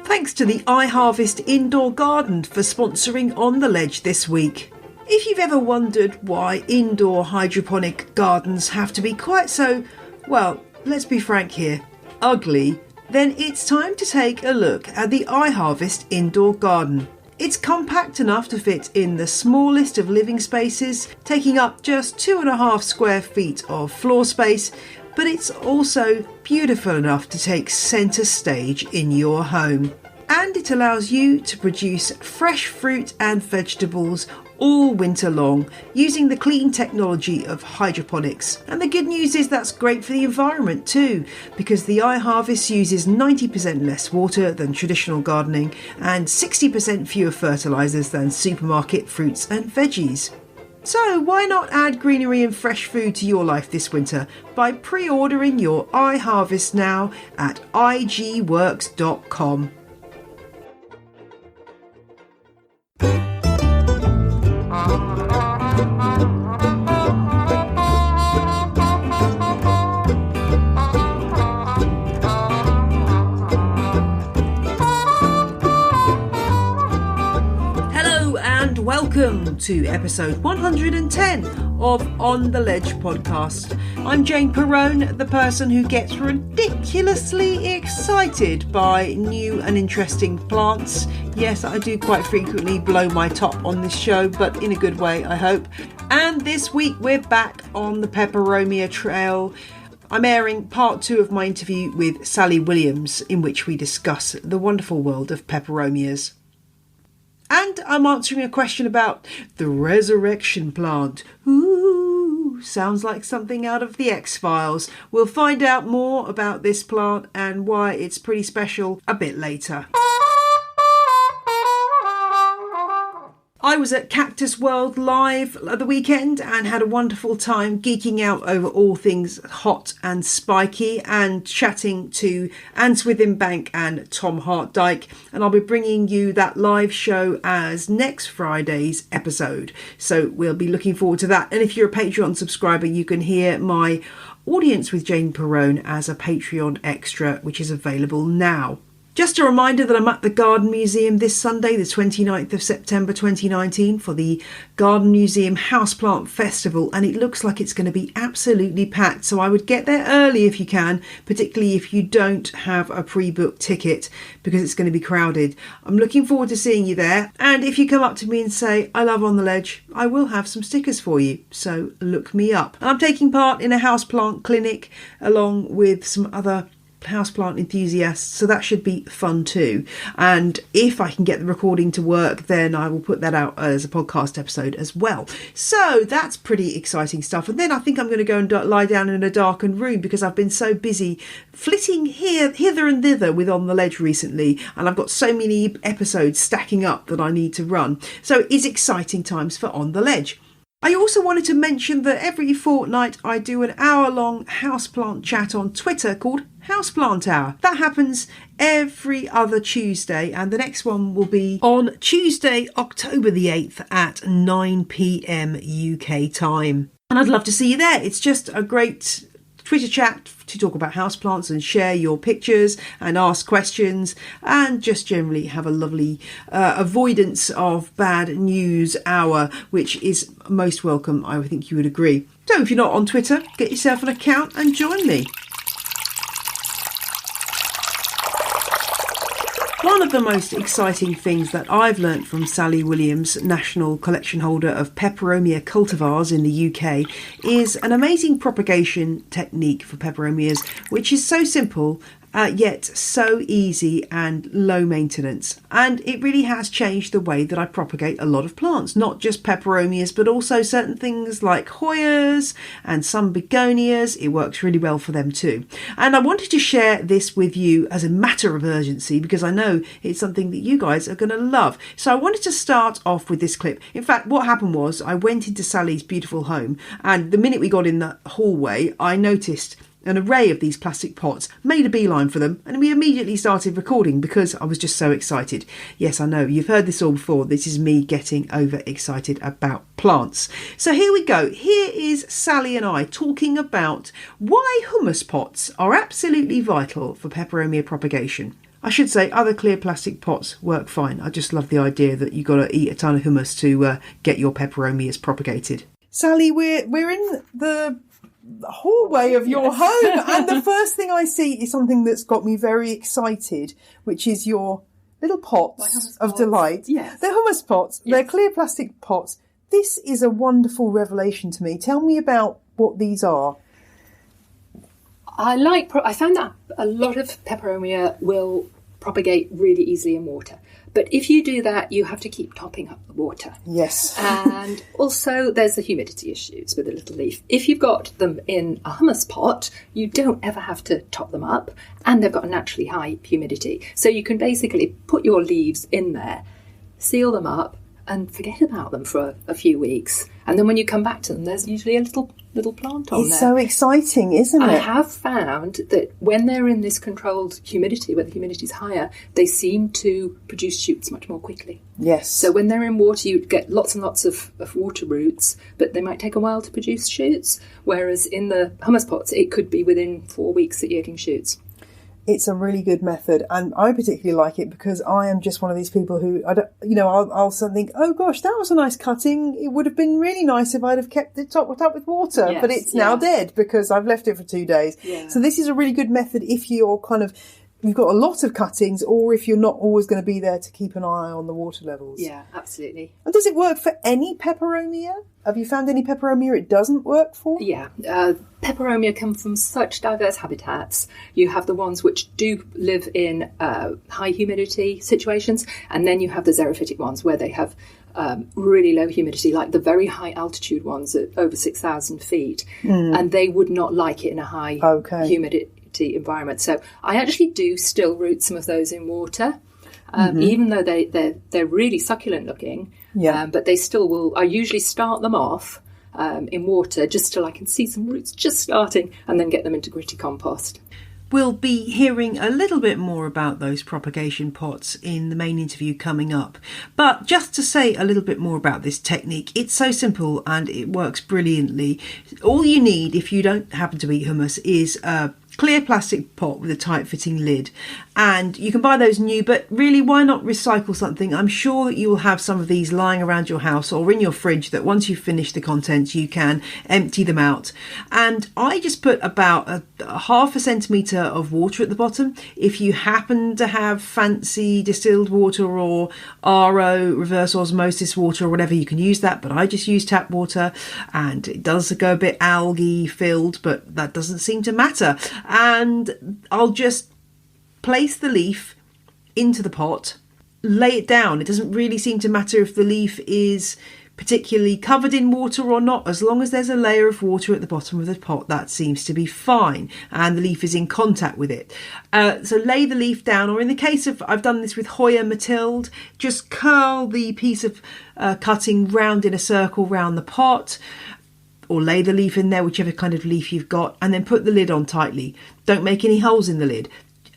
Thanks to the iHarvest Indoor Garden for sponsoring On The Ledge this week. If you've ever wondered why indoor hydroponic gardens have to be quite so, well, let's be frank here, ugly, then it's time to take a look at the iHarvest Indoor Garden. It's compact enough to fit in the smallest of living spaces, taking up just 2.5 square feet of floor space, but it's also beautiful enough to take centre stage in your home. And it allows you to produce fresh fruit and vegetables all winter long using the clean technology of hydroponics. And the good news is that's great for the environment too, because the iHarvest uses 90% less water than traditional gardening and 60% fewer fertilisers than supermarket fruits and veggies. So why not add greenery and fresh food to your life this winter by pre-ordering your iHarvest now at igworks.com. Welcome to episode 110 of On The Ledge podcast. I'm Jane Perrone, the person who gets ridiculously excited by new and interesting plants. Yes, I do quite frequently blow my top on this show, but in a good way, I hope. And this week we're back on the Peperomia trail. I'm airing part 2 of my interview with Sally Williams, in which we discuss the wonderful world of peperomias. And I'm answering a question about the resurrection plant. Ooh, sounds like something out of the X-Files. We'll find out more about this plant and why it's pretty special a bit later. I was at Cactus World Live at the weekend and had a wonderful time geeking out over all things hot and spiky and chatting to Anne Swithinbank and Tom Hartdyke, and I'll be bringing you that live show as next Friday's episode, so we'll be looking forward to that. And if you're a Patreon subscriber, you can hear my audience with Jane Perrone as a Patreon extra, which is available now. Just a reminder that I'm at the Garden Museum this Sunday, the 29th of September 2019, for the Garden Museum Houseplant Festival, and it looks like it's going to be absolutely packed, so I would get there early if you can, particularly if you don't have a pre-booked ticket, because it's going to be crowded. I'm looking forward to seeing you there, and if you come up to me and say, I love On The Ledge, I will have some stickers for you, so look me up. And I'm taking part in a houseplant clinic along with some other houseplant enthusiasts, so that should be fun too. And if I can get the recording to work, then I will put that out as a podcast episode as well. So that's pretty exciting stuff. And then I think I'm going to go and lie down in a darkened room because I've been so busy flitting hither and thither with On The Ledge recently, and I've got so many episodes stacking up that I need to run. So it is exciting times for On The Ledge. I also wanted to mention that every fortnight I do an hour-long houseplant chat on Twitter called Houseplant Hour. That happens every other Tuesday, and the next one will be on Tuesday, October the 8th at 9 p.m. UK time. And I'd love to see you there. It's just a great Twitter chat to talk about houseplants and share your pictures and ask questions and just generally have a lovely avoidance of bad news hour, which is most welcome, I think you would agree. So if you're not on Twitter, get yourself an account and join me. One of the most exciting things that I've learnt from Sally Williams, national collection holder of Peperomia cultivars in the UK, is an amazing propagation technique for peperomias, which is so simple yet so easy and low maintenance. And it really has changed the way that I propagate a lot of plants, not just peperomias, but also certain things like Hoyas and some begonias. It works really well for them too. And I wanted to share this with you as a matter of urgency because I know it's something that you guys are going to love. So I wanted to start off with this clip. In fact, what happened was I went into Sally's beautiful home, and the minute we got in the hallway, I noticed an array of these plastic pots, made a beeline for them, and we immediately started recording because I was just so excited. Yes, I know, you've heard this all before. This is me getting overexcited about plants. So here we go. Here is Sally and I talking about why hummus pots are absolutely vital for peperomia propagation. I should say other clear plastic pots work fine. I just love the idea that you've got to eat a ton of hummus to get your peperomias propagated. Sally, we're in the hallway of your home, and the first thing I see is something that's got me very excited, which is your little pots of delight. Yes. They're hummus pots. Yes. They're clear plastic pots. This is a wonderful revelation to me. Tell me about what these are. I found that a lot of peperomia will propagate really easily in water. But if you do that, you have to keep topping up the water. Yes. And also there's the humidity issues with a little leaf. If you've got them in a hummus pot, you don't ever have to top them up, and they've got a naturally high humidity. So you can basically put your leaves in there, seal them up, and forget about them for a few weeks. And then when you come back to them, there's usually a little plant on there. It's so exciting, isn't it? I have found that when they're in this controlled humidity, where the humidity is higher, they seem to produce shoots much more quickly. Yes. So when they're in water, you get lots and lots of water roots, but they might take a while to produce shoots. Whereas in the hummus pots, it could be within 4 weeks that you're getting shoots. It's a really good method, and I particularly like it because I am just one of these people who, I'll suddenly think, oh gosh, that was a nice cutting. It would have been really nice if I'd have kept it topped up with water, yes, but it's now dead because I've left it for 2 days. Yeah. So this is a really good method if you've got a lot of cuttings, or if you're not always going to be there to keep an eye on the water levels. Yeah, absolutely. And does it work for any peperomia? Have you found any peperomia it doesn't work for? Yeah, peperomia come from such diverse habitats. You have the ones which do live in high humidity situations, and then you have the xerophytic ones where they have really low humidity, like the very high altitude ones at over 6,000 feet, and they would not like it in a high humidity environment. So I actually do still root some of those in water, even though they're really succulent looking. Yeah. But they still will. I usually start them off in water just till I can see some roots just starting, and then get them into gritty compost. We'll be hearing a little bit more about those propagation pots in the main interview coming up. But just to say a little bit more about this technique, it's so simple and it works brilliantly. All you need, if you don't happen to eat hummus, is a clear plastic pot with a tight fitting lid, and you can buy those new, but really, why not recycle something? I'm sure that you will have some of these lying around your house or in your fridge that once you've finished the contents you can empty them out. And I just put about a half a centimetre of water at the bottom. If you happen to have fancy distilled water or RO, reverse osmosis water or whatever, you can use that, but I just use tap water, and it does go a bit algae filled, but that doesn't seem to matter. And I'll just place the leaf into the pot, lay it down. It doesn't really seem to matter if the leaf is particularly covered in water or not. As long as there's a layer of water at the bottom of the pot, that seems to be fine, and the leaf is in contact with it. So lay the leaf down, or in the case of, I've done this with Hoya Mathilde, just curl the piece of cutting round in a circle round the pot, or lay the leaf in there, whichever kind of leaf you've got, and then put the lid on tightly. Don't make any holes in the lid,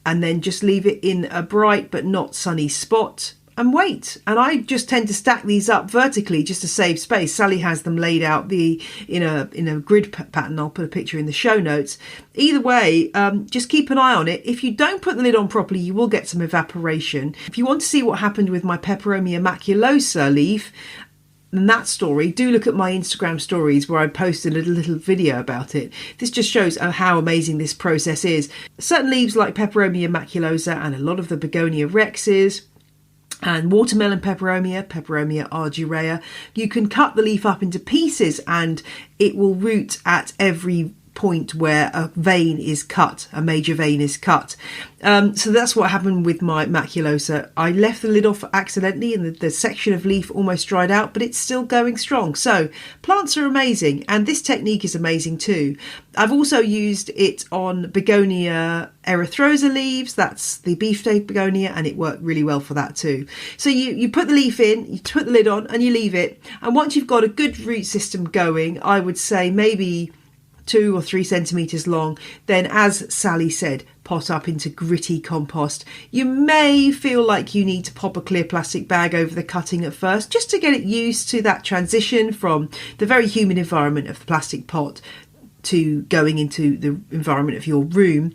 and then just leave it in a bright but not sunny spot and wait. And I just tend to stack these up vertically just to save space. Sally has them laid out in a grid pattern. I'll put a picture in the show notes. Either way, just keep an eye on it. If you don't put the lid on properly, you will get some evaporation. If you want to see what happened with my Peperomia maculosa leaf, and that story, do look at my Instagram stories where I posted a little video about it. This just shows how amazing this process is. Certain leaves like Peperomia maculosa and a lot of the Begonia rexes and watermelon peperomia, Peperomia argyrea, you can cut the leaf up into pieces and it will root at every point where a vein is cut, a major vein is cut. So that's what happened with my maculosa. I left the lid off accidentally and the section of leaf almost dried out, but it's still going strong. So plants are amazing, and this technique is amazing too. I've also used it on Begonia erythrosa leaves, that's the beefsteak begonia, and it worked really well for that too. So you put the leaf in, you put the lid on and you leave it, and once you've got a good root system going, I would say maybe 2 or 3 centimetres long, then, as Sally said, pot up into gritty compost. You may feel like you need to pop a clear plastic bag over the cutting at first, just to get it used to that transition from the very humid environment of the plastic pot to going into the environment of your room.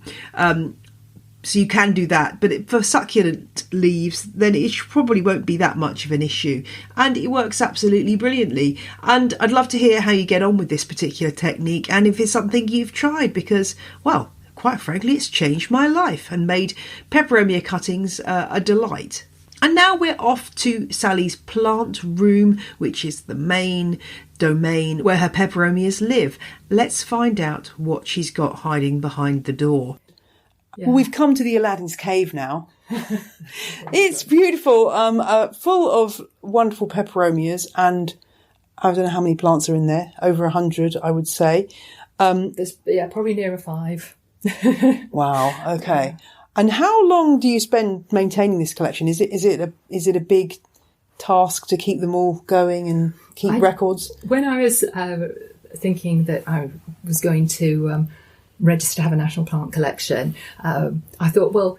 So you can do that, but for succulent leaves, then it probably won't be that much of an issue. And it works absolutely brilliantly. And I'd love to hear how you get on with this particular technique, and if it's something you've tried, because, well, quite frankly, it's changed my life and made peperomia cuttings a delight. And now we're off to Sally's plant room, which is the main domain where her peperomias live. Let's find out what she's got hiding behind the door. Yeah. Well, we've come to the Aladdin's cave now. It's beautiful, full of wonderful peperomias, and I don't know how many plants are in there. Over 100, I would say. There's probably nearer 5. Wow. Okay. And how long do you spend maintaining this collection? Is it a big task to keep them all going and keep records? When I was thinking that I was going to register to have a national plant collection, I thought, well,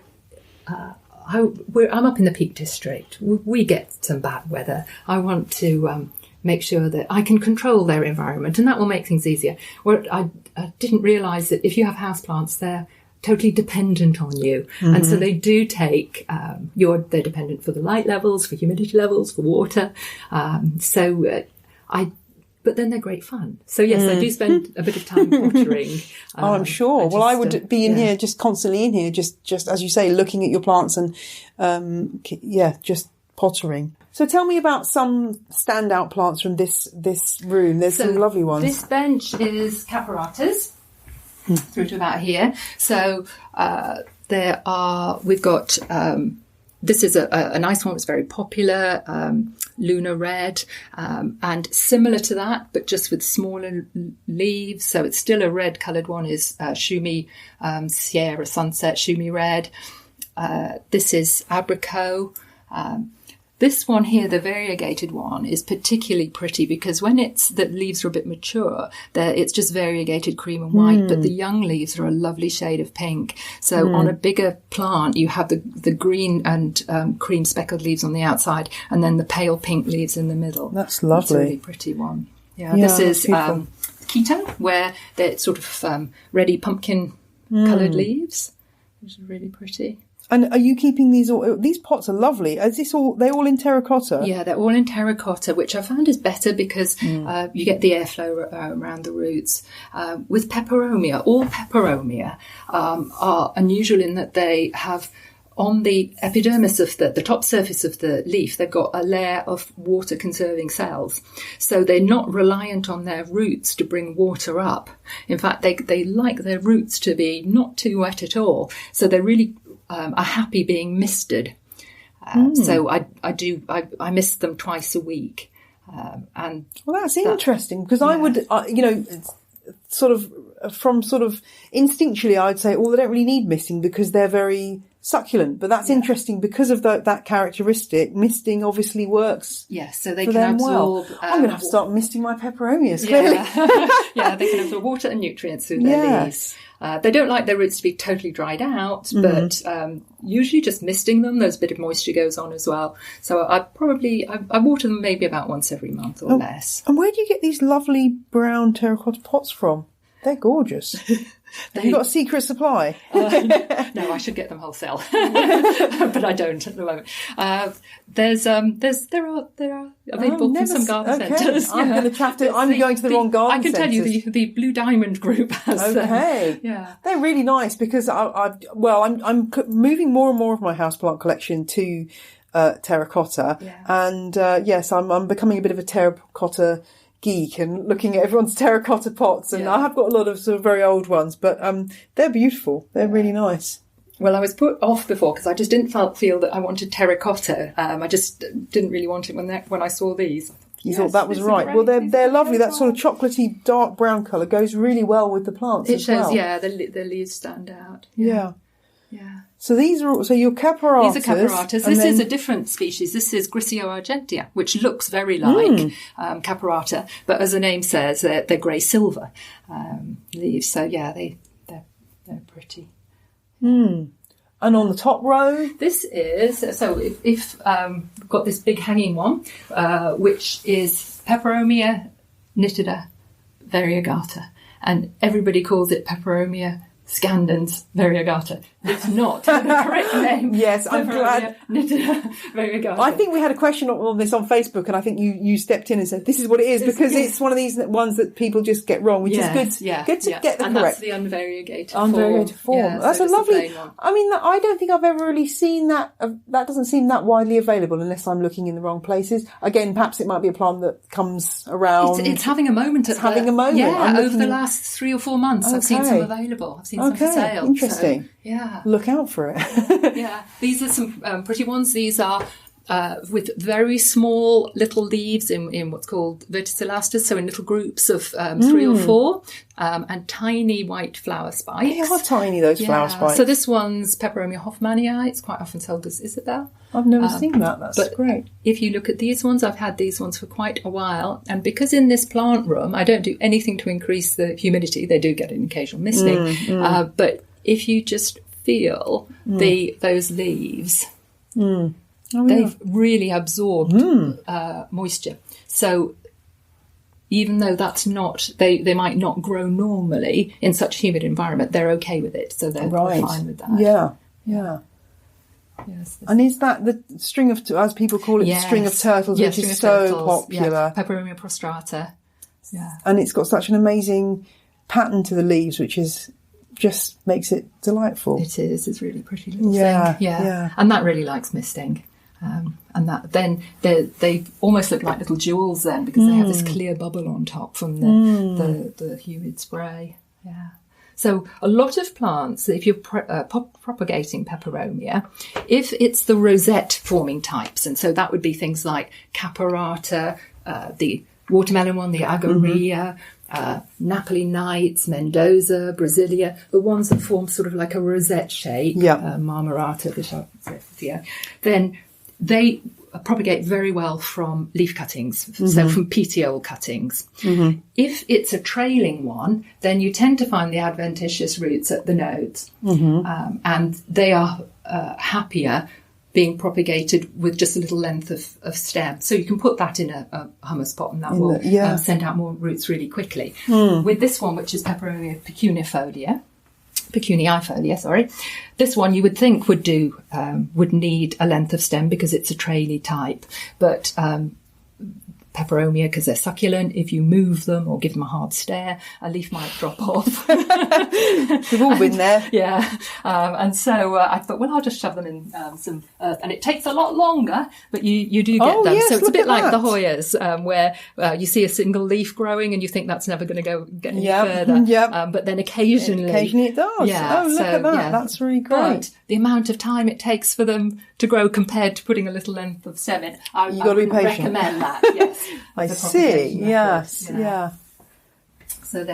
I'm up in the Peak District. We get some bad weather. I want to make sure that I can control their environment, and that will make things easier. Well, I didn't realise that if you have houseplants, they're totally dependent on you. Mm-hmm. And so they do take, they're dependent for the light levels, for humidity levels, for water. But then they're great fun. So yes, I do spend a bit of time watering. I'm sure. I would be in here, just constantly in here, just as you say, looking at your plants and, just pottering. So tell me about some standout plants from this room. There's some lovely ones. This bench is caparatas through to about here. So we've got, this is a nice one. It's very popular, Lunar Red, and similar to that, but just with smaller leaves. So it's still a red coloured one, is Schumi Sierra Sunset Schumi Red. This is Abricot. This one here, the variegated one, is particularly pretty because when the leaves are a bit mature, it's just variegated cream and white, but the young leaves are a lovely shade of pink. So on a bigger plant, you have the green and cream speckled leaves on the outside, and then the pale pink leaves in the middle. That's lovely. It's a really pretty one. Yeah, this is Ketta, where they're sort of ready pumpkin coloured leaves, which is really pretty. And are you keeping these pots are lovely. Is they're all in terracotta? Yeah, they're all in terracotta, which I found is better because you get the airflow around the roots. With peperomia, all peperomia are unusual in that they have on the epidermis of the top surface of the leaf, they've got a layer of water conserving cells. So they're not reliant on their roots to bring water up. In fact, they like their roots to be not too wet at all. So they're really are happy being misted. So I mist them twice a week. And that's interesting because I would, sort of instinctually, I'd say, they don't really need misting because they're very succulent. But that's interesting because of that characteristic. Misting obviously works. Yes, so they can absorb. I'm going to have to start misting my peperomias. Clearly, yeah, they can absorb water and nutrients through their leaves. They don't like their roots to be totally dried out, but usually just misting them, there's a bit of moisture goes on as well. So I water them maybe about once every month or less. And where do you get these lovely brown terracotta pots from? They're gorgeous. Have you got a secret supply? No, I should get them wholesale, but I don't at the moment. There are available from some garden centres. I'm going to the wrong garden centres. I can tell you the Blue Diamond Group has. Okay, they're really nice because I'm moving more and more of my houseplant collection to terracotta, and yes, I'm becoming a bit of a terracotta geek and looking at everyone's terracotta pots, and I have got a lot of sort of very old ones, but they're beautiful. They're really nice. Well, I was put off before because I just didn't feel that I wanted terracotta. I just didn't really want it when I saw these. You thought that was right. Well, they're lovely. That sort of chocolatey dark brown colour goes really well with the plants. It shows, the leaves stand out. Yeah. Yeah. So these are your caparatas. These are caparatas. This is a different species. This is Grigio Argentia, which looks very like caparata, but as the name says, they're grey silver leaves. So yeah, they're pretty. And on the top row, this is if we've got this big hanging one, which is Peperomia nitida variegata, and everybody calls it Peperomia scandens variegata. It's not the correct name. Yes, I'm glad. Nitida variegata. I think we had a question on this on Facebook, and I think you stepped in and said this is what it is, because it's one of these ones that people just get wrong, which is good. Yeah, good to get the and correct. That's the unvariegated form. Yeah, that's so a lovely. plain one. I mean, I don't think I've ever really seen that. That doesn't seem that widely available, unless I'm looking in the wrong places. Again, perhaps it might be a plant that comes around. It's having a moment. It's having a moment. Yeah, over the last 3 or 4 months, I've seen some available. I've seen some for sale. Interesting. So, yeah, look out for it. Yeah, these are some pretty ones. These are with very small little leaves in what's called verticillasters, so in little groups of 3 or 4, and tiny white flower spikes. They are tiny, those flower spikes. So this one's Peperomia hoffmannii. It's quite often sold as Isabel. I've never seen that. That's great. If you look at these ones, I've had these ones for quite a while, and because in this plant room I don't do anything to increase the humidity, they do get an occasional misting, but if you just feel those leaves, they've really absorbed moisture. So even though that's not, they might not grow normally in such a humid environment, they're okay with it. So they're fine with that. Yeah. Yes, and is that the string of, as people call it, the string of turtles, which is so popular? Yeah. Peperomia prostrata. Yeah. And it's got such an amazing pattern to the leaves, which is just makes it delightful. It is. It's really pretty little thing. Yeah. And that really likes misting. And that then they almost look like little jewels then, because they have this clear bubble on top from the humid spray. Yeah. So a lot of plants, if you're propagating peperomia, if it's the rosette forming types, and so that would be things like caparata, the watermelon one, the agaria, Napoli Nights, Mendoza, Brasilia, the ones that form sort of like a rosette shape, Marmorata, the then they propagate very well from leaf cuttings, so from petiole cuttings. If it's a trailing one, then you tend to find the adventitious roots at the nodes, and they are happier being propagated with just a little length of stem. So you can put that in a hummus pot, and that will send out more roots really quickly. With this one, which is Peperomia pecuniifolia, this one you would think would need a length of stem because it's a traily type, but Peperomia, because they're succulent, if you move them or give them a hard stare, a leaf might drop off. We've all been there. Yeah. And so I thought, well, I'll just shove them in some earth. And it takes a lot longer, but you do get them. Yes, so it's a bit like the Hoyas, where you see a single leaf growing and you think that's never going to get any further. But then occasionally it does. Yeah, look at that. Yeah. That's really great. But the amount of time it takes for them to grow compared to putting a little length of stem in, You've got to be patient. Recommend that, yes. I see. Yes. Yeah. So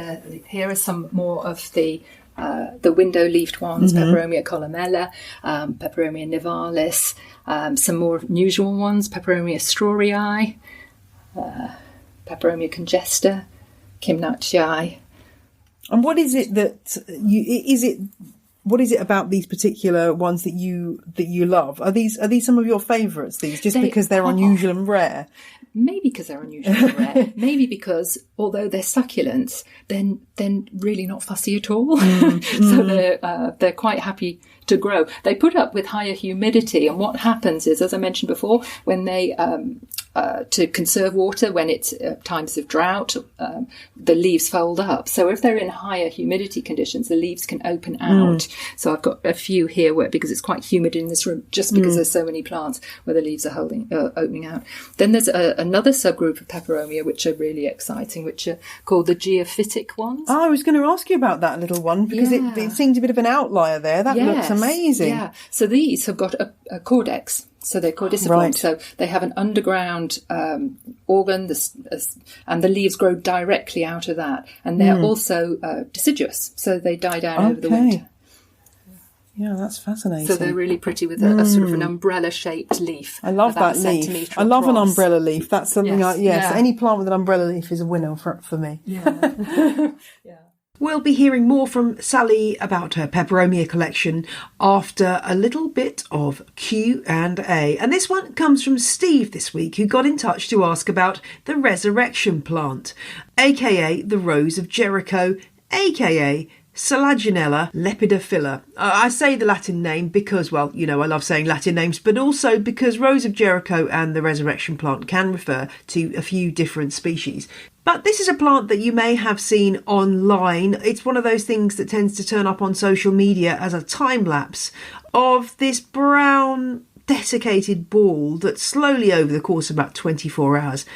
here are some more of the window-leafed ones: Peperomia columella, Peperomia nivalis, some more unusual ones: Peperomia straurii, Peperomia congesta, Kimnatii. And what is it that what is it about these particular ones that you love? Are these some of your favourites? These because they're unusual and rare? Maybe because they're unusual and rare. Maybe because although they're succulents, they're really not fussy at all. So they're quite happy to grow. They put up with higher humidity, and what happens is, as I mentioned before, when they to conserve water when it's times of drought, the leaves fold up. So if they're in higher humidity conditions, the leaves can open out. So I've got a few here because it's quite humid in this room, just because there's so many plants where the leaves are opening out. Then there's another subgroup of peperomia which are really exciting, which are called the geophytic ones. Oh, I was going to ask you about that little one, because it seemed a bit of an outlier there. That looks amazing. Yeah. So these have got a cordex. So they're cordiciform. Right. So they have an underground organ, and the leaves grow directly out of that. And they're also deciduous, so they die down over the winter. Yeah, that's fascinating. So they're really pretty with a sort of an umbrella-shaped leaf. I love that leaf. I love an umbrella leaf. That's something any plant with an umbrella leaf is a winner for me. Yeah. We'll be hearing more from Sally about her Peperomia collection after a little bit of Q&A. And this one comes from Steve this week, who got in touch to ask about the resurrection plant, aka the Rose of Jericho, aka Selaginella lepidophylla. I say the Latin name because, well, I love saying Latin names, but also because Rose of Jericho and the resurrection plant can refer to a few different species. But this is a plant that you may have seen online. It's one of those things that tends to turn up on social media as a time lapse of this brown desiccated ball that slowly over the course of about 24 hours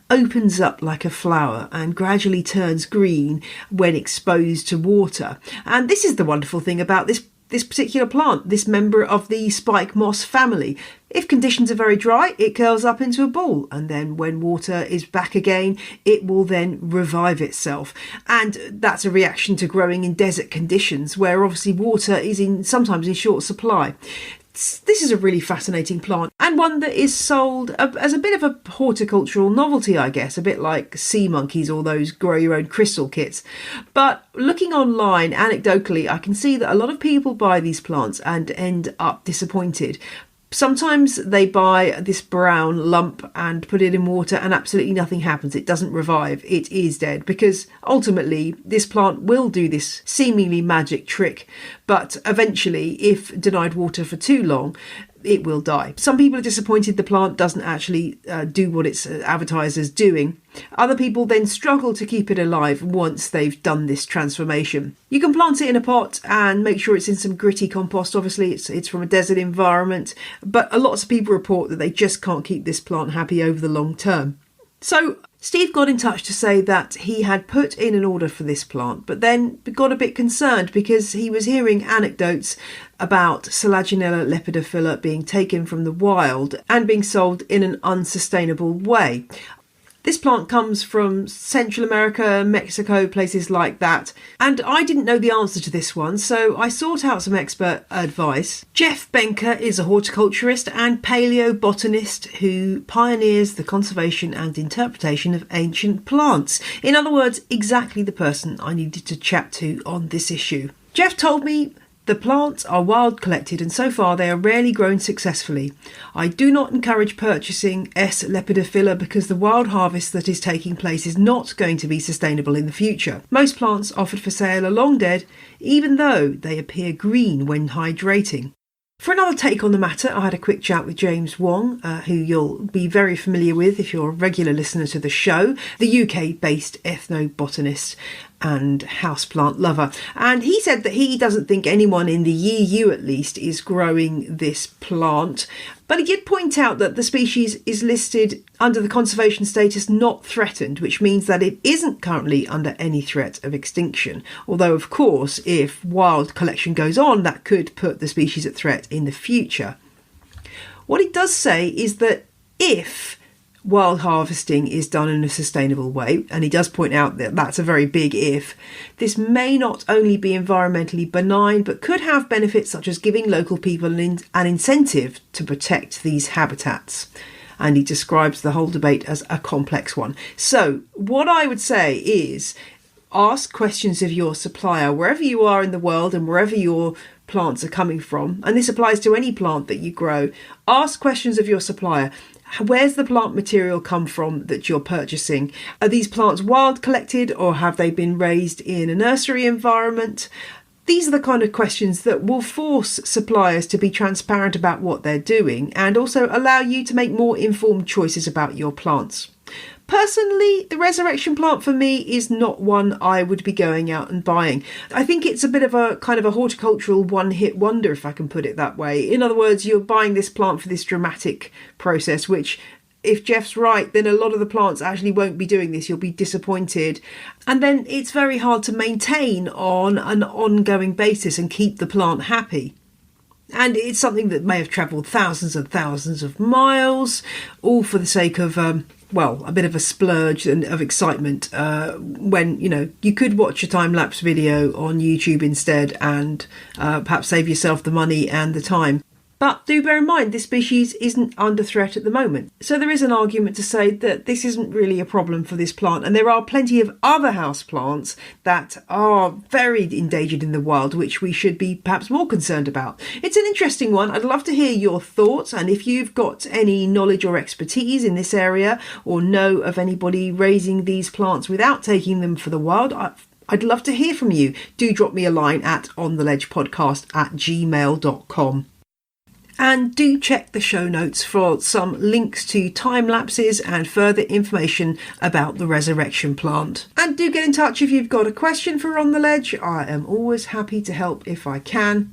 opens up like a flower and gradually turns green when exposed to water. And this is the wonderful thing about this particular plant, this member of the spike moss family. If conditions are very dry, it curls up into a ball, and then when water is back again, it will then revive itself. And that's a reaction to growing in desert conditions where obviously water is sometimes in short supply. This is a really fascinating plant, and one that is sold as a bit of a horticultural novelty, I guess, a bit like sea monkeys or those grow your own crystal kits. But looking online, anecdotally, I can see that a lot of people buy these plants and end up disappointed. Sometimes they buy this brown lump and put it in water and absolutely nothing happens. It doesn't revive. It is dead, because ultimately this plant will do this seemingly magic trick. But eventually, if denied water for too long, it will die. Some people are disappointed the plant doesn't actually do what it's advertised as doing. Other people then struggle to keep it alive once they've done this transformation. You can plant it in a pot and make sure it's in some gritty compost. Obviously, it's from a desert environment, but lots of people report that they just can't keep this plant happy over the long term. So Steve got in touch to say that he had put in an order for this plant, but then got a bit concerned because he was hearing anecdotes about Selaginella lepidophylla being taken from the wild and being sold in an unsustainable way. This plant comes from Central America, Mexico, places like that. And I didn't know the answer to this one, so I sought out some expert advice. Jeff Benker is a horticulturist and paleobotanist who pioneers the conservation and interpretation of ancient plants. In other words, exactly the person I needed to chat to on this issue. Jeff told me the plants are wild collected and so far they are rarely grown successfully. I do not encourage purchasing S. lepidophylla because the wild harvest that is taking place is not going to be sustainable in the future. Most plants offered for sale are long dead, even though they appear green when hydrating. For another take on the matter, I had a quick chat with James Wong, who you'll be very familiar with if you're a regular listener to the show, the UK-based ethnobotanist and houseplant lover. And he said that he doesn't think anyone in the EU, at least, is growing this plant. But he did point out that the species is listed under the conservation status not threatened, which means that it isn't currently under any threat of extinction. Although, of course, if wild collection goes on, that could put the species at threat in the future. What he does say is that if wild harvesting is done in a sustainable way, and he does point out that that's a very big if, this may not only be environmentally benign but could have benefits such as giving local people an incentive to protect these habitats. And he describes the whole debate as a complex one. So what I would say is ask questions of your supplier wherever you are in the world and wherever your plants are coming from, and this applies to any plant that you grow. Ask questions of your supplier. Where's the plant material come from that you're purchasing? Are these plants wild collected or have they been raised in a nursery environment? These are the kind of questions that will force suppliers to be transparent about what they're doing and also allow you to make more informed choices about your plants. Personally, the resurrection plant for me is not one I would be going out and buying. I think it's a bit of a kind of a horticultural one-hit wonder, if I can put it that way. In other words, you're buying this plant for this dramatic process, which, if Jeff's right, then a lot of the plants actually won't be doing this. You'll be disappointed. And then it's very hard to maintain on an ongoing basis and keep the plant happy. And it's something that may have travelled thousands and thousands of miles, all for the sake of, a bit of a splurge and of excitement when, you could watch a time-lapse video on YouTube instead and perhaps save yourself the money and the time. But do bear in mind, this species isn't under threat at the moment. So there is an argument to say that this isn't really a problem for this plant. And there are plenty of other house plants that are very endangered in the wild, which we should be perhaps more concerned about. It's an interesting one. I'd love to hear your thoughts. And if you've got any knowledge or expertise in this area, or know of anybody raising these plants without taking them for the wild, I'd love to hear from you. Do drop me a line at ontheledgepodcast@gmail.com. And do check the show notes for some links to time lapses and further information about the resurrection plant. And do get in touch if you've got a question for On the Ledge. I am always happy to help if I can.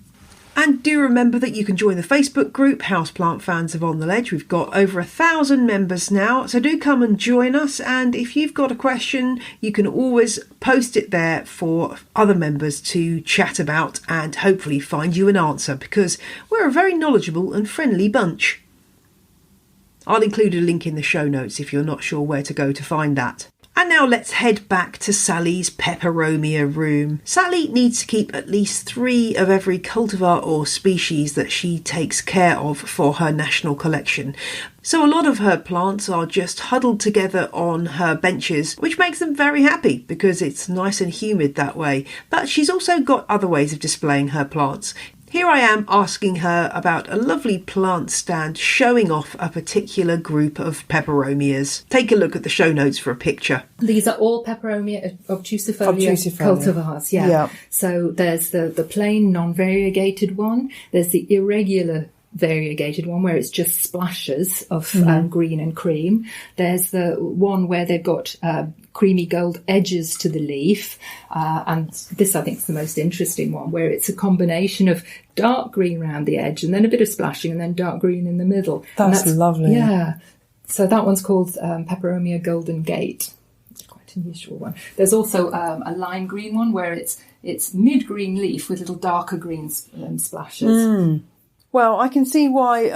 And do remember that you can join the Facebook group Houseplant Fans of On the Ledge. We've got over 1,000 members now, so do come and join us. And if you've got a question, you can always post it there for other members to chat about and hopefully find you an answer, because we're a very knowledgeable and friendly bunch. I'll include a link in the show notes if you're not sure where to go to find that. And now let's head back to Sally's Peperomia room. Sally needs to keep at least 3 of every cultivar or species that she takes care of for her national collection. So a lot of her plants are just huddled together on her benches, which makes them very happy because it's nice and humid that way. But she's also got other ways of displaying her plants. Here I am asking her about a lovely plant stand showing off a particular group of peperomias. Take a look at the show notes for a picture. These are all Peperomia obtusifolia cultivars. Yeah. So there's the plain non-variegated one. There's the irregular variegated one where it's just splashes of green and cream. There's the one where they've got creamy gold edges to the leaf, and this I think is the most interesting one, where it's a combination of dark green around the edge and then a bit of splashing and then dark green in the middle. That's lovely. Yeah, so that one's called Peperomia Golden Gate. It's quite an unusual one. There's also a lime green one where it's mid-green leaf with little darker green splashes. Well, I can see why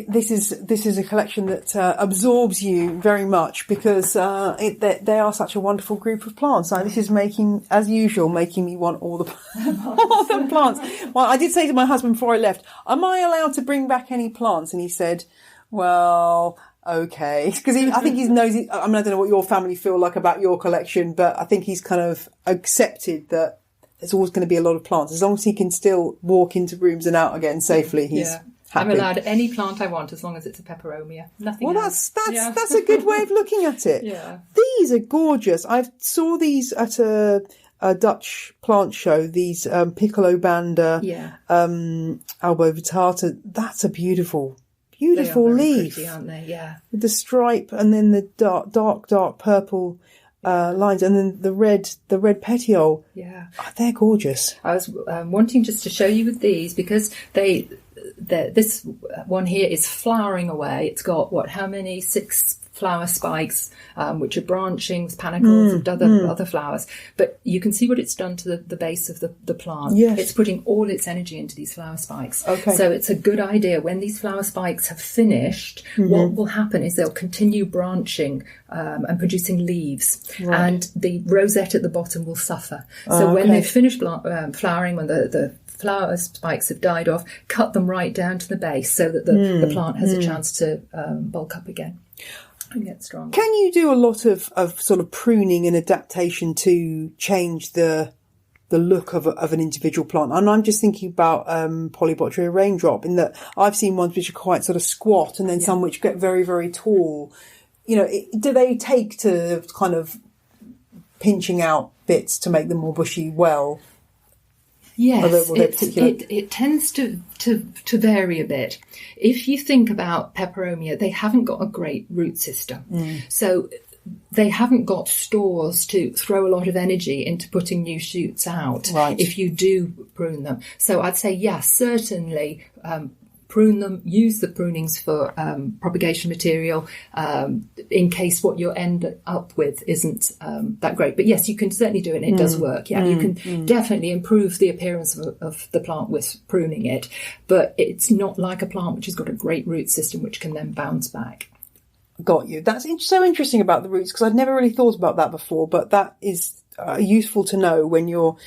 this is a collection that absorbs you very much, because they are such a wonderful group of plants. This is making me want all the plants. Well, I did say to my husband before I left, "Am I allowed to bring back any plants?" And he said, "Well, okay," because I think he knows. I don't know what your family feel like about your collection, but I think he's kind of accepted that there's always going to be a lot of plants. As long as he can still walk into rooms and out again safely, he's happy. I'm allowed any plant I want as long as it's a peperomia. Nothing else. That's a good way of looking at it. Yeah. These are gorgeous. I saw these at a Dutch plant show, these Piccolo Banda, Albo Vitata. That's a beautiful leaf. Pretty, aren't they? Yeah. With the stripe and then the dark purple lines, and then the red petiole. Yeah, they're gorgeous. I was wanting just to show you with these because this one here is flowering away. It's got how many 6 flower spikes, which are branching with panicles and other flowers. But you can see what it's done to the base of the plant. Yes. It's putting all its energy into these flower spikes. Okay. So it's a good idea when these flower spikes have finished, what will happen is they'll continue branching and producing leaves. Right. And the rosette at the bottom will suffer. So when they've finished flowering, when the flower spikes have died off, cut them right down to the base so that the plant has a chance to bulk up again and get stronger. Can you do a lot of sort of pruning and adaptation to change the look of an individual plant? And I'm just thinking about Polybotria raindrop, in that I've seen ones which are quite sort of squat and then some which get very, very tall. Do they take to kind of pinching out bits to make them more bushy? Well, yes, it tends to vary a bit. If you think about peperomia, they haven't got a great root system. So they haven't got stores to throw a lot of energy into putting new shoots out if you do prune them. So I'd say, yes, certainly prune them, use the prunings for propagation material in case what you'll end up with isn't that great. But yes, you can certainly do it, and it does work. Yeah, you can definitely improve the appearance of the plant with pruning it, but it's not like a plant which has got a great root system which can then bounce back. Got you. That's so interesting about the roots, because I'd never really thought about that before, but that is useful to know when you're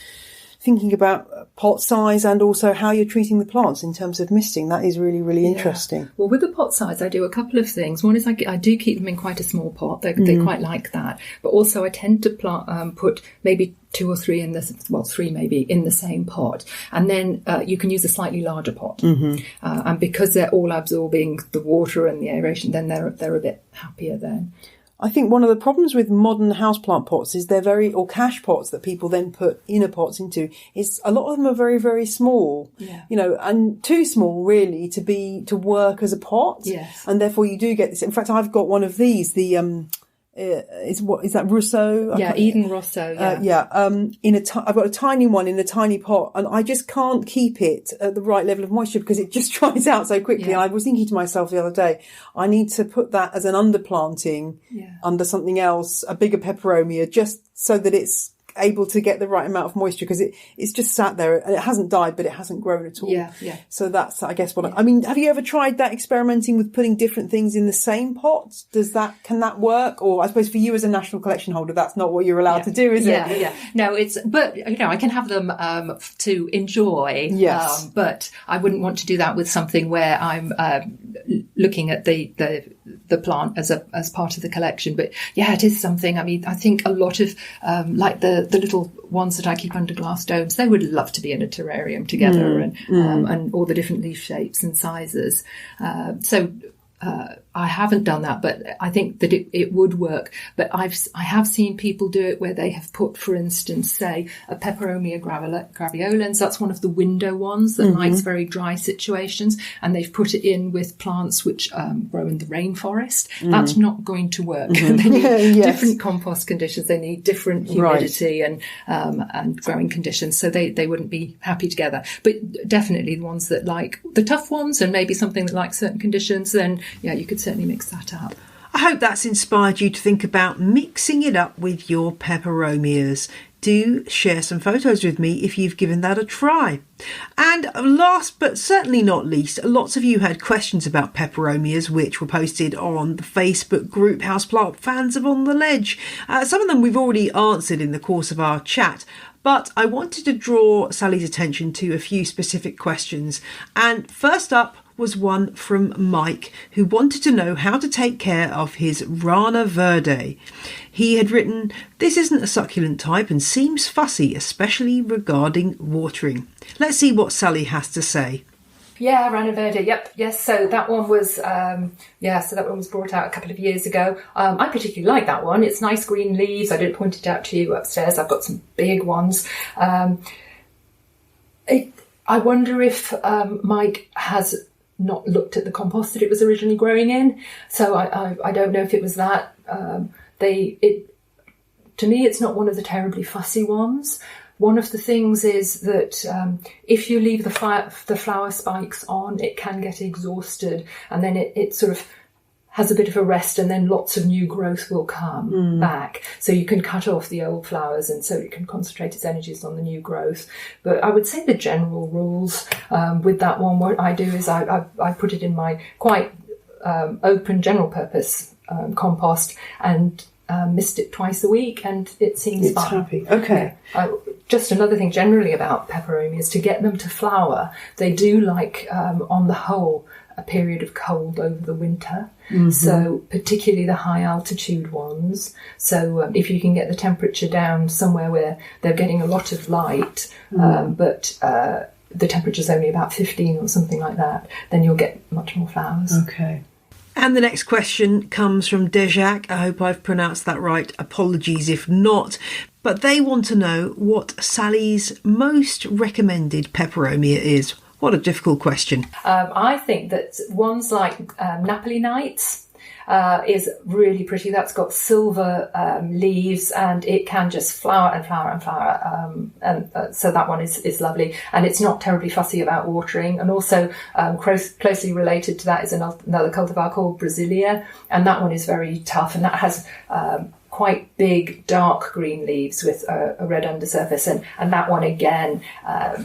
thinking about pot size and also how you're treating the plants in terms of misting. That is really, really interesting. Well, with the pot size, I do a couple of things. One is I do keep them in quite a small pot. They quite like that. But also I tend to put maybe 2 or 3 3 maybe in the same pot. And then you can use a slightly larger pot. And because they're all absorbing the water and the aeration, then they're a bit happier then. I think one of the problems with modern houseplant pots is or cash pots that people then put inner pots into, is a lot of them are very, very small, and too small really to work as a pot. Yes. And therefore you do get this. In fact, I've got one of these, is that Rousseau? Yeah, Eden Rousseau. Yeah. I've got a tiny one in a tiny pot, and I just can't keep it at the right level of moisture because it just dries out so quickly. Yeah. I was thinking to myself the other day, I need to put that as an underplanting under something else, a bigger peperomia, just so that it's able to get the right amount of moisture, because it's just sat there and it hasn't died, but it hasn't grown at all. Yeah. So that's, I guess, what I mean. Have you ever tried that, experimenting with putting different things in the same pot? Can that work? Or I suppose for you as a national collection holder, that's not what you're allowed to do, is it? Yeah. No, but I can have them to enjoy. Yes. But I wouldn't want to do that with something where I'm looking at the plant as part of the collection. But yeah, it is something. I mean, I think a lot of like the little ones that I keep under glass domes, they would love to be in a terrarium together, and all the different leaf shapes and sizes. I haven't done that, but I think that it would work. But I have seen people do it where they have put, for instance, say a Peperomia graveolens. That's one of the window ones that likes very dry situations, and they've put it in with plants which grow in the rainforest. That's not going to work. They need different compost conditions. They need different humidity and growing conditions, so they wouldn't be happy together. But definitely the ones that like the tough ones, and maybe something that likes certain conditions, then you could certainly mix that up. I hope that's inspired you to think about mixing it up with your peperomias. Do share some photos with me if you've given that a try. And last but certainly not least, lots of you had questions about peperomias, which were posted on the Facebook group Houseplant Fans of On The Ledge. Some of them we've already answered in the course of our chat, but I wanted to draw Sally's attention to a few specific questions. And first up was one from Mike, who wanted to know how to take care of his Rana Verde. He had written, "This isn't a succulent type and seems fussy, especially regarding watering." Let's see what Sally has to say. Yeah, Rana Verde. Yep. Yes. So that one was, brought out a couple of years ago. I particularly like that one. It's nice green leaves. I did point it out to you upstairs. I've got some big ones. I wonder if Mike has not looked at the compost that it was originally growing in. So I don't know if it was that. To me, it's not one of the terribly fussy ones. One of the things is that if you leave the flower spikes on, it can get exhausted, and then it sort of has a bit of a rest, and then lots of new growth will come back. So you can cut off the old flowers, and so it can concentrate its energies on the new growth. But I would say the general rules with that one, what I do is I put it in my quite open general purpose compost, and mist it twice a week, and it seems it's fine. Happy. Okay. Just another thing generally about peperomias, to get them to flower, they do like, on the whole, a period of cold over the winter. So particularly the high altitude ones. So if you can get the temperature down somewhere where they're getting a lot of light, but the temperature's only about 15 or something like that, then you'll get much more flowers. Okay. And the next question comes from Dejac. I hope I've pronounced that right. Apologies if not. But they want to know what Sally's most recommended peperomia is. What a difficult question. I think that ones like Napoli Nights, is really pretty. That's got silver leaves, and it can just flower and flower and flower. So that one is lovely, and it's not terribly fussy about watering. And also closely related to that is another cultivar called Brasilia, and that one is very tough, and that has quite big dark green leaves with a red undersurface, and that one again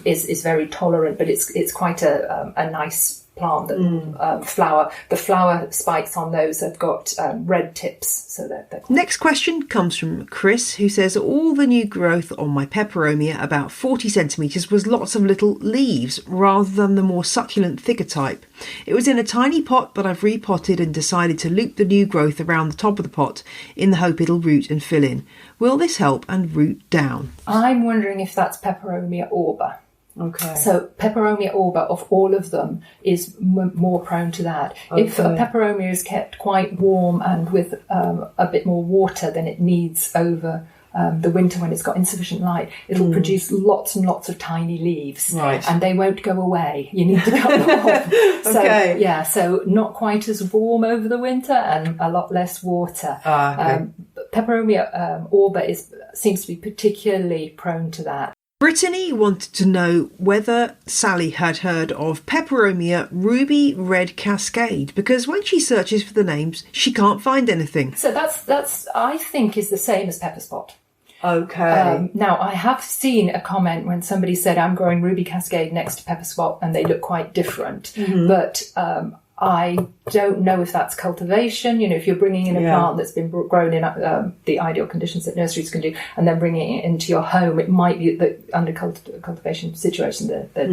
is very tolerant, but it's quite a nice plant that the flower spikes on those have got red tips, so they're Next question comes from Chris, who says, all the new growth on my peperomia, about 40 centimetres, was lots of little leaves rather than the more succulent thicker type. It was in a tiny pot, but I've repotted and decided to loop the new growth around the top of the pot in the hope it'll root and fill in. Will this help and root down? I'm wondering if that's Peperomia arbor. Okay. So Peperomia arbor, of all of them, is more prone to that. Okay. If a peperomia is kept quite warm and with a bit more water than it needs over the winter when it's got insufficient light, it'll produce lots and lots of tiny leaves, right, and they won't go away. You need to cut them off. So, okay. Yeah, so not quite as warm over the winter and a lot less water. Okay. Peperomia arbor seems to be particularly prone to that. Brittany wanted to know whether Sally had heard of Peperomia ruby red cascade, because when she searches for the names, she can't find anything. So that's I think is the same as pepper spot. Okay. Now, I have seen a comment when somebody said, I'm growing ruby cascade next to pepper spot, and they look quite different. Mm-hmm. But I don't know if that's cultivation. If you're bringing in a plant that's been grown in the ideal conditions that nurseries can do, and then bringing it into your home, it might be that under cultivation situation they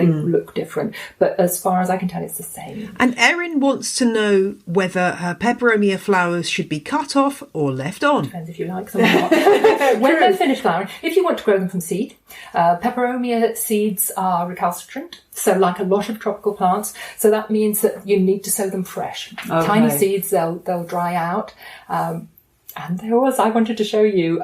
look different. But as far as I can tell, it's the same. And Erin wants to know whether her peperomia flowers should be cut off or left on. Depends if you like them or not. When they're finished flowering, if you want to grow them from seed, peperomia seeds are recalcitrant. So like a lot of tropical plants, so that means that you need to sow them fresh. Okay. Tiny seeds, they'll dry out. And I wanted to show you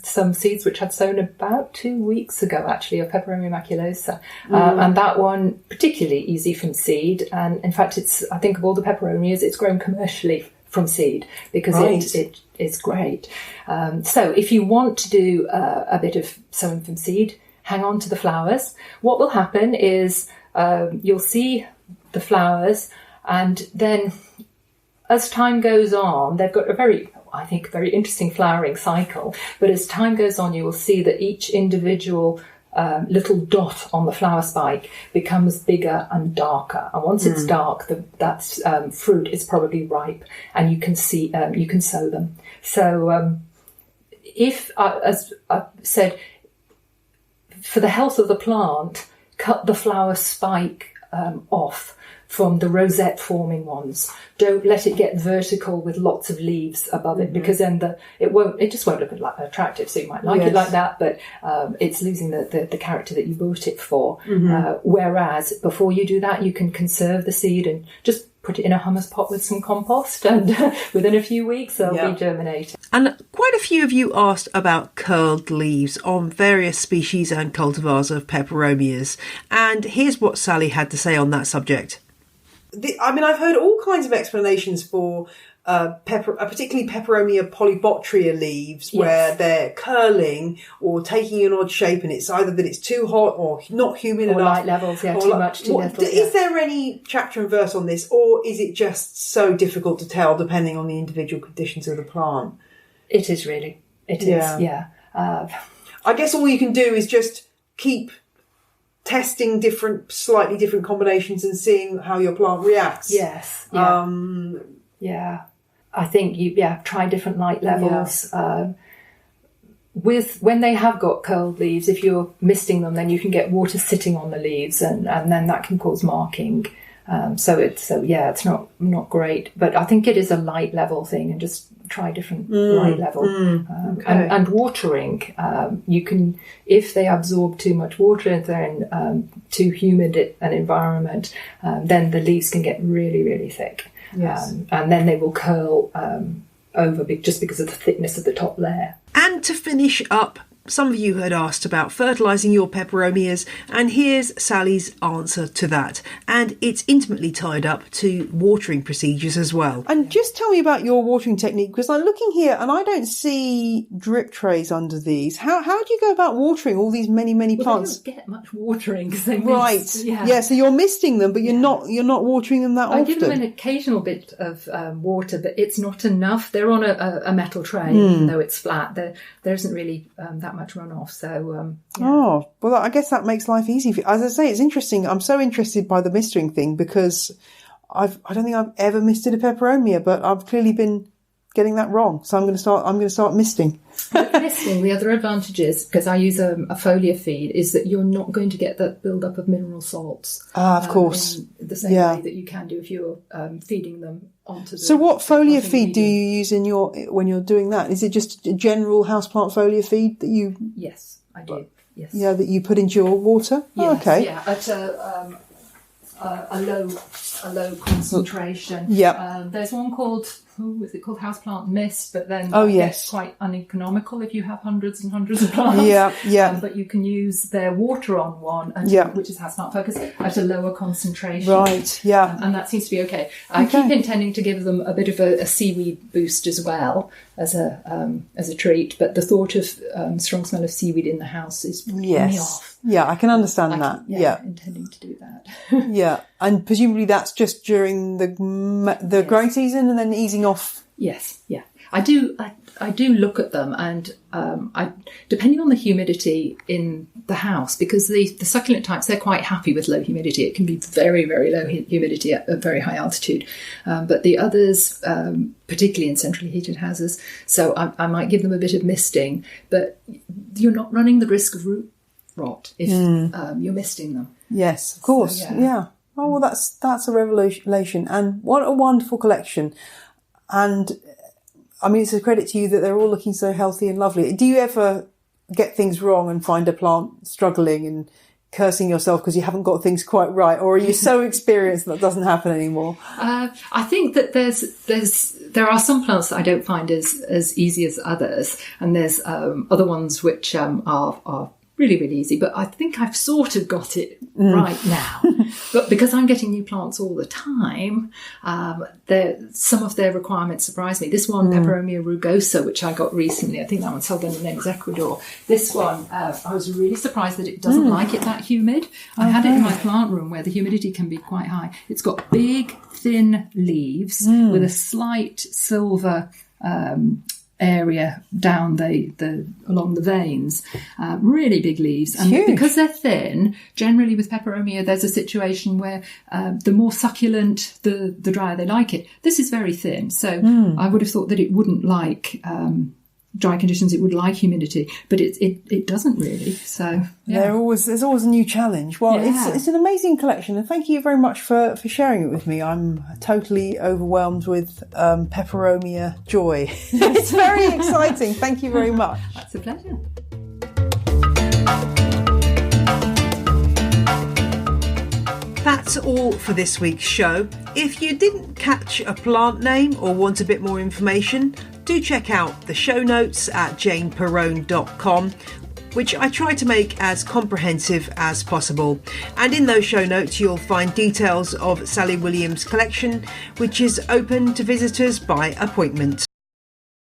some seeds which I'd sown about 2 weeks ago, actually, of Peperomia maculosa. And that one, particularly easy from seed. And in fact, I think of all the peperomias, it's grown commercially from seed because it is great. So if you want to do a bit of sowing from seed, hang on to the flowers. What will happen is you'll see the flowers, and then as time goes on, they've got a very interesting flowering cycle. But as time goes on, you will see that each individual little dot on the flower spike becomes bigger and darker. And once it's dark, that fruit is probably ripe, and you can sow them. So if, as I've said, for the health of the plant, cut the flower spike off from the rosette forming ones. Don't let it get vertical with lots of leaves above it, because then it just won't look attractive. So you might like it like that, but it's losing the character that you bought it for. Whereas before you do that, you can conserve the seed and just put it in a hummus pot with some compost, and within a few weeks they'll be germinating. And quite a few of you asked about curled leaves on various species and cultivars of peperomias. And here's what Sally had to say on that subject. I've heard all kinds of explanations for particularly Peperomia polybotria leaves, where they're curling or taking an odd shape, and it's either that it's too hot or not humid enough. Light levels, too much, too little. Is there any chapter and verse on this, or is it just so difficult to tell depending on the individual conditions of the plant? It is really. It is, yeah. I guess all you can do is just keep testing slightly different combinations and seeing how your plant reacts. Yes. Yeah. I think try different light levels. When they have got curled leaves, if you're misting them, then you can get water sitting on the leaves, and then that can cause marking. It's not great, but I think it is a light level thing, and just try different light level. And watering, you can, if they absorb too much water, if they're in too humid an environment, then the leaves can get really, really thick. Yes. And then they will curl over just because of the thickness of the top layer. And to finish up, Some of you had asked about fertilising your peperomias, and here's Sally's answer to that. And it's intimately tied up to watering procedures as well. And just tell me about your watering technique, because I'm looking here and I don't see drip trays under these. How do you go about watering all these many plants? They don't get much watering because they right. mist. Yeah. Yeah, so you're misting them, but you're not watering them that often. I give them an occasional bit of water, but it's not enough. They're on a metal tray, even though it's flat. There isn't really that much runoff. So Oh, well, I guess that makes life easy. As I say, it's interesting. I'm so interested by the misting thing because I don't think I've ever misted a peperomia, but I've clearly been getting that wrong. So I'm going to start misting. With misting, the other advantage is, because I use a foliar feed, is that you're not going to get that build-up of mineral salts. Of course. In the same way that you can do if you're feeding them onto the... So what foliar feed do you use when you're doing that? Is it just a general houseplant foliar feed that you... Yes, I do. Yes. Yeah, that you put into your water? Yes, oh, okay. Yeah, at a low concentration. Yeah. There's one called... is it called houseplant mist? But then yes, quite uneconomical if you have hundreds and hundreds of plants. Yeah. But you can use their water on one, which is houseplant focus, at a lower concentration. Right. Yeah. And that seems to be okay. I keep intending to give them a bit of a seaweed boost as well as a treat. But the thought of strong smell of seaweed in the house is putting me off. Yeah, I can understand that. Yeah, intending to do that. Yeah, and presumably that's just during the growing season and then easing off. Yes, yeah. I do look at them, and depending on the humidity in the house, because the succulent types, they're quite happy with low humidity. It can be very, very low humidity at a very high altitude. But the others, particularly in centrally heated houses, so I might give them a bit of misting, but you're not running the risk of root rot if you're misting them. Yes, of course. So, yeah. Oh, well, that's a revelation, and what a wonderful collection. And I mean, it's a credit to you that they're all looking so healthy and lovely. Do you ever get things wrong and find a plant struggling and cursing yourself because you haven't got things quite right, or are you so experienced that doesn't happen anymore? I think that there are some plants that I don't find as easy as others, and there's other ones which are really, really easy, but I think I've sort of got it right now. But because I'm getting new plants all the time, some of their requirements surprise me. This one, Peperomia rugosa, which I got recently, I think that one's held under the name is Ecuador. This one, I was really surprised that it doesn't like it that humid. I had it in my plant room where the humidity can be quite high. It's got big, thin leaves with a slight silver area down along the veins, really big leaves, and because they're thin, generally with peperomia there's a situation where the more succulent the drier they like it. This is very thin, so I would have thought that it wouldn't like dry conditions, it would like humidity, but it doesn't really. So there's always a new challenge. Well, it's an amazing collection, and thank you very much for sharing it with me. I'm totally overwhelmed with peperomia joy. It's very exciting. Thank you very much. That's a pleasure. That's all for this week's show. If you didn't catch a plant name or want a bit more information, do check out the show notes at janeperrone.com, which I try to make as comprehensive as possible. And in those show notes, you'll find details of Sally Williams' collection, which is open to visitors by appointment.